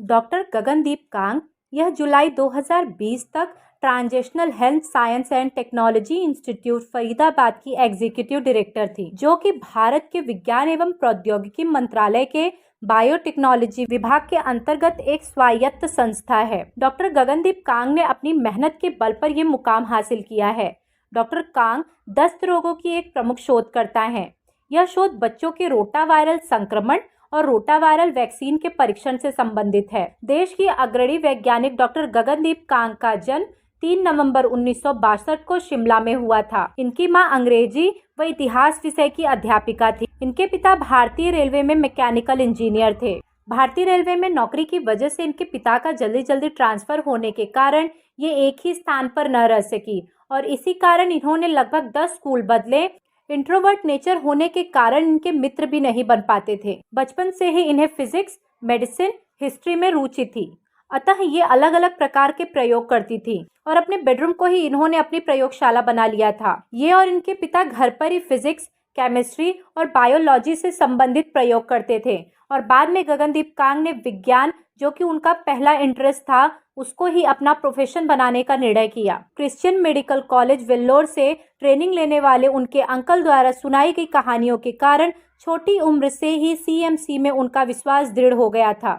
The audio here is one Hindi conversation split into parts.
डॉक्टर गगनदीप कांग यह जुलाई 2020 तक transitional health science and technology institute Faridabad की एग्जीक्यूटिव डायरेक्टर थी, जो कि भारत के विज्ञान एवं प्रौद्योगिकी मंत्रालय के बायोटेक्नोलॉजी विभाग के अंतर्गत एक स्वायत्त संस्था है। डॉक्टर गगनदीप कांग ने अपनी मेहनत के बल पर यह मुकाम हासिल किया है। डॉक्टर कांग दस्त रोगों की एक प्रमुख शोधकर्ता हैं। यह शोध बच्चों के रोटावायरल संक्रमण और रोटावायरल वैक्सीन के परीक्षण से संबंधित है। देश की अग्रणी वैज्ञानिक डॉक्टर गगनदीप कांग का जन्म 3 नवंबर 1962 को शिमला में हुआ था। इनकी मां अंग्रेजी व इतिहास विषय की अध्यापिका थी। इनके पिता भारतीय रेलवे में मैकेनिकल इंजीनियर थे। भारतीय रेलवे में नौकरी की वजह से इनके पिता का जल्दी जल्दी ट्रांसफर होने के कारण ये एक ही स्थान पर न रह सकी और इसी कारण इन्होंने लगभग 10 स्कूल बदले। इंट्रोवर्ट नेचर होने के कारण इनके मित्र भी नहीं बन पाते थे। बचपन से ही इन्हें फिजिक्स, मेडिसिन, हिस्ट्री में रुचि थी, अतः ये अलग अलग प्रकार के प्रयोग करती थी और अपने बेडरूम को ही इन्होंने अपनी प्रयोगशाला बना लिया था। ये और इनके पिता घर पर ही फिजिक्स, केमिस्ट्री और बायोलॉजी से संबंधित प्रयोग करते थे और बाद में गगनदीप कांग ने विज्ञान, जो कि उनका पहला इंटरेस्ट था, उसको ही अपना प्रोफेशन बनाने का निर्णय किया। क्रिश्चियन मेडिकल कॉलेज वेल्लोर से ट्रेनिंग लेने वाले उनके अंकल द्वारा सुनाई गई कहानियों के कारण छोटी उम्र से ही सीएमसी में उनका विश्वास दृढ़ हो गया था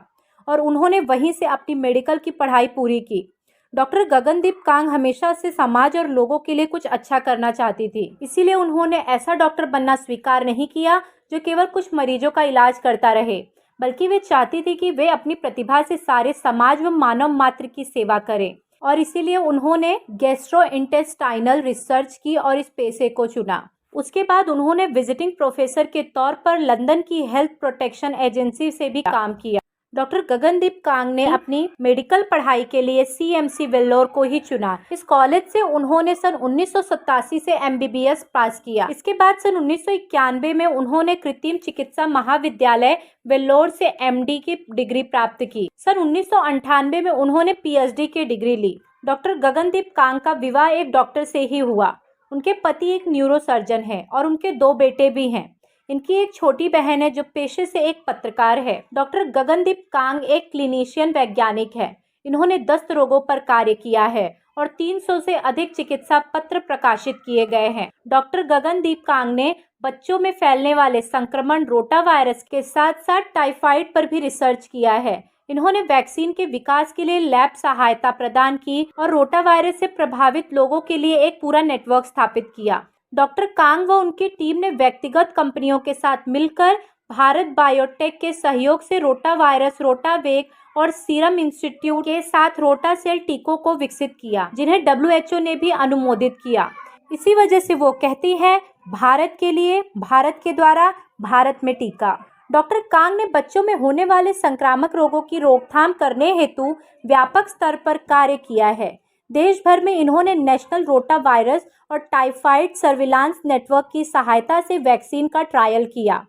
और उन्होंने वहीं से अपनी मेडिकल की पढ़ाई पूरी की। डॉक्टर गगनदीप कांग हमेशा से समाज और लोगों के लिए कुछ अच्छा करना चाहती थी, इसीलिए उन्होंने ऐसा डॉक्टर बनना स्वीकार नहीं किया जो केवल कुछ मरीजों का इलाज करता रहे, बल्कि वे चाहती थी कि वे अपनी प्रतिभा से सारे समाज व मानव मात्र की सेवा करें और इसीलिए उन्होंने गैस्ट्रोइंटेस्टाइनल रिसर्च की और इस पेशे को चुना। उसके बाद उन्होंने विजिटिंग प्रोफेसर के तौर पर लंदन की हेल्थ प्रोटेक्शन एजेंसी से भी काम किया। डॉक्टर गगनदीप कांग ने अपनी मेडिकल पढ़ाई के लिए सीएमसी वेल्लोर को ही चुना। इस कॉलेज से उन्होंने सन 1987 से एमबीबीएस पास किया। इसके बाद सन 1991 में उन्होंने कृत्रिम चिकित्सा महाविद्यालय वेल्लोर से एमडी की डिग्री प्राप्त की। सन 1998 में उन्होंने पीएचडी की डिग्री ली। डॉक्टर गगनदीप कांग का विवाह एक डॉक्टर से ही हुआ। उनके पति एक न्यूरोसर्जन है और उनके 2 बेटे भी हैं। इनकी एक छोटी बहन है जो पेशे से एक पत्रकार है। डॉक्टर गगनदीप कांग एक क्लिनिशियन वैज्ञानिक है। इन्होंने दस्त रोगों पर कार्य किया है और 300 से अधिक चिकित्सा पत्र प्रकाशित किए गए हैं। डॉक्टर गगनदीप कांग ने बच्चों में फैलने वाले संक्रमण रोटावायरस के साथ साथ टाइफाइड पर भी रिसर्च किया है। इन्होंने वैक्सीन के विकास के लिए लैब सहायता प्रदान की और रोटावायरस से प्रभावित लोगों के लिए एक पूरा नेटवर्क स्थापित किया। डॉक्टर कांग व उनकी टीम ने व्यक्तिगत कंपनियों के साथ मिलकर भारत बायोटेक के सहयोग से रोटावायरस, रोटावेक और सीरम इंस्टीट्यूट के साथ रोटासेल टीकों को विकसित किया, जिन्हें डब्ल्यूएचओ ने भी अनुमोदित किया। इसी वजह से वो कहती है, भारत के लिए, भारत के द्वारा, भारत में टीका। डॉक्टर कांग ने बच्चों में होने वाले संक्रामक रोगों की रोकथाम करने हेतु व्यापक स्तर पर कार्य किया है। देश भर में इन्होंने नेशनल रोटा वायरस और टाइफाइड सर्विलांस नेटवर्क की सहायता से वैक्सीन का ट्रायल किया।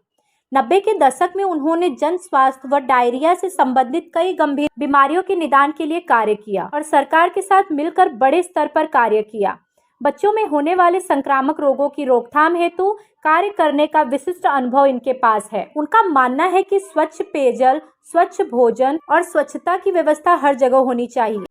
90 के दशक में उन्होंने जन स्वास्थ्य व डायरिया से संबंधित कई गंभीर बीमारियों के निदान के लिए कार्य किया और सरकार के साथ मिलकर बड़े स्तर पर कार्य किया। बच्चों में होने वाले संक्रामक रोगों की रोकथाम हेतु कार्य करने का विशिष्ट अनुभव इनके पास है। उनका मानना है कि स्वच्छ पेयजल, स्वच्छ भोजन और स्वच्छता की व्यवस्था हर जगह होनी चाहिए,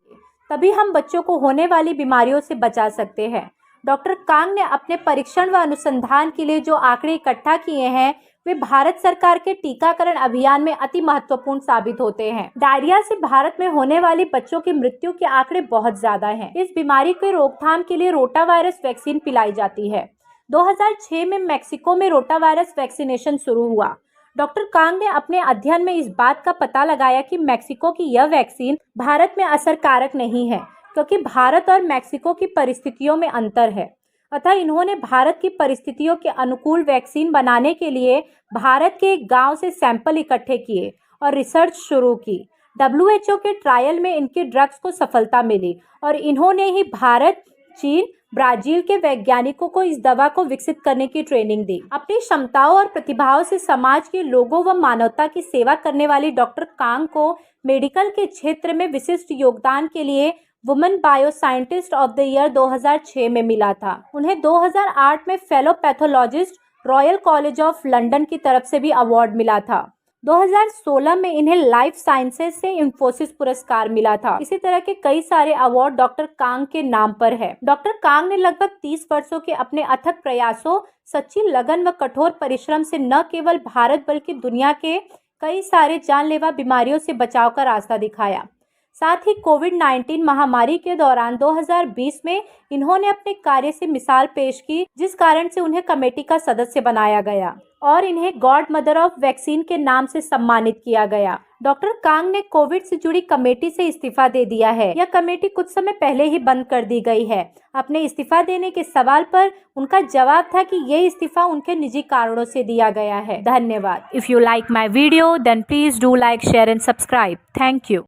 तभी हम बच्चों को होने वाली बीमारियों से बचा सकते हैं। डॉक्टर कांग ने अपने परीक्षण व अनुसंधान के लिए जो आंकड़े इकट्ठा किए हैं, वे भारत सरकार के टीकाकरण अभियान में अति महत्वपूर्ण साबित होते हैं। डायरिया से भारत में होने वाली बच्चों की मृत्यु के आंकड़े बहुत ज्यादा हैं। इस बीमारी के रोकथाम के लिए रोटावायरस वैक्सीन पिलाई जाती है। 2006 में मैक्सिको में रोटावायरस वैक्सीनेशन शुरू हुआ। डॉक्टर कांग ने अपने अध्ययन में इस बात का पता लगाया कि मैक्सिको की यह वैक्सीन भारत में असरकारक नहीं है, क्योंकि भारत और मैक्सिको की परिस्थितियों में अंतर है। अतः इन्होंने भारत की परिस्थितियों के अनुकूल वैक्सीन बनाने के लिए भारत के एक गांव से सैंपल इकट्ठे किए और रिसर्च शुरू की। डब्ल्यूएचओ के ट्रायल में इनके ड्रग्स को सफलता मिली और इन्होंने ही भारत, चीन, ब्राजील के वैज्ञानिकों को इस दवा को विकसित करने की ट्रेनिंग दी। अपनी क्षमताओं और प्रतिभाओं से समाज के लोगों व मानवता की सेवा करने वाली डॉक्टर कांग को मेडिकल के क्षेत्र में विशिष्ट योगदान के लिए women bio scientist of the year 2006 में मिला था। उन्हें 2008 में fellow pathologist royal college of London की तरफ से भी अवार्ड मिला था। 2016 में इन्हें लाइफ साइंसेज से इंफोसिस पुरस्कार मिला था। इसी तरह के कई सारे अवार्ड डॉक्टर कांग के नाम पर है। डॉक्टर कांग ने लगभग 30 वर्षों के अपने अथक प्रयासों, सच्ची लगन व कठोर परिश्रम से न केवल भारत बल्कि दुनिया के कई सारे जानलेवा बीमारियों से बचाव का रास्ता दिखाया। साथ ही कोविड-19 महामारी के दौरान 2020 में इन्होंने अपने कार्य से मिसाल पेश की, जिस कारण से उन्हें कमेटी का सदस्य बनाया गया और इन्हें गॉड मदर ऑफ वैक्सीन के नाम से सम्मानित किया गया। डॉक्टर कांग ने कोविड से जुड़ी कमेटी से इस्तीफा दे दिया है। यह कमेटी कुछ समय पहले ही बंद कर दी गई है। अपने इस्तीफा देने के सवाल पर उनका जवाब था कि ये इस्तीफा उनके निजी कारणों से दिया गया है। धन्यवाद। If you like my video then please do like, share and subscribe. Thank you.